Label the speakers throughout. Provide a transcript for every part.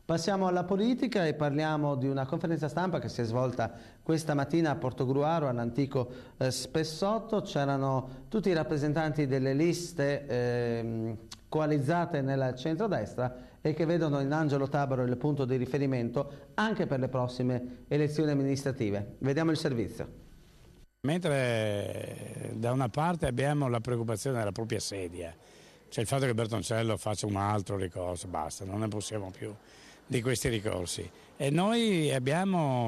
Speaker 1: Passiamo alla politica e parliamo di una conferenza stampa che si è svolta questa mattina a Portogruaro, all'antico Spessotto. C'erano tutti i rappresentanti delle liste coalizzate nel centrodestra e che vedono in Angelo Tabaro il punto di riferimento anche per le prossime elezioni amministrative. Vediamo il servizio.
Speaker 2: Mentre da una parte abbiamo la preoccupazione della propria sedia, cioè il fatto che Bertoncello faccia un altro ricorso, basta, non ne possiamo più di questi ricorsi. E noi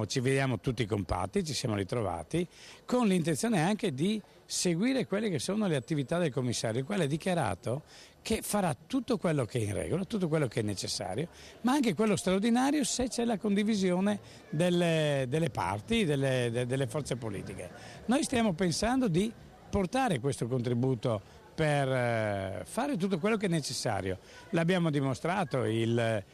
Speaker 2: ci vediamo tutti compatti, ci siamo ritrovati con l'intenzione anche di seguire quelle che sono le attività del commissario, il quale ha dichiarato che farà tutto quello che è in regola, tutto quello che è necessario, ma anche quello straordinario se c'è la condivisione delle parti, delle forze politiche. Noi stiamo pensando di portare questo contributo per fare tutto quello che è necessario. L'abbiamo dimostrato, i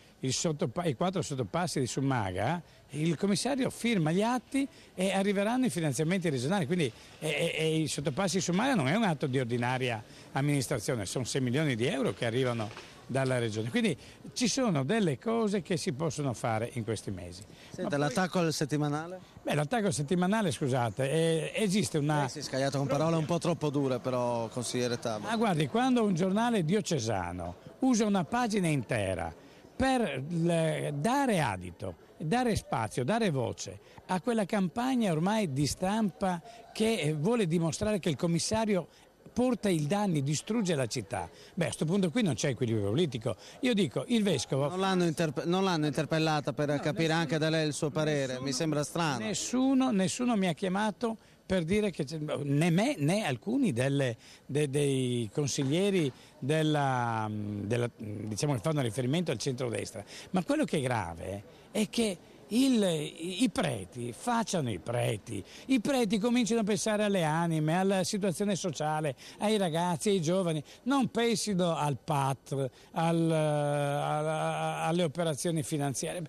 Speaker 2: 4 sottopassi di Summaga, il commissario firma gli atti e arriveranno i finanziamenti regionali, quindi i sottopassi di Summaga non è un atto di ordinaria amministrazione, sono 6 milioni di euro che arrivano dalla regione, quindi ci sono delle cose che si possono fare in questi mesi.
Speaker 1: Senta, l'attacco al settimanale?
Speaker 2: Beh, l'attacco settimanale, scusate, esiste una...
Speaker 1: Lei si è scagliato con parole un po' troppo dure però, consigliere Tabaro.
Speaker 2: Ma guardi, quando un giornale diocesano usa una pagina intera per dare adito, dare spazio, dare voce a quella campagna ormai di stampa che vuole dimostrare che il commissario porta i danni, distrugge la città. Beh, a questo punto qui non c'è equilibrio politico. Io dico, il vescovo...
Speaker 1: Non l'hanno interpellata per capire anche da lei il suo parere, mi sembra strano.
Speaker 2: Nessuno mi ha chiamato per dire che né me né alcuni dei consiglieri diciamo che fanno riferimento al centrodestra. Ma quello che è grave è che i preti facciano i preti cominciano a pensare alle anime, alla situazione sociale, ai ragazzi, ai giovani, non pensino al PAT, alle operazioni finanziarie.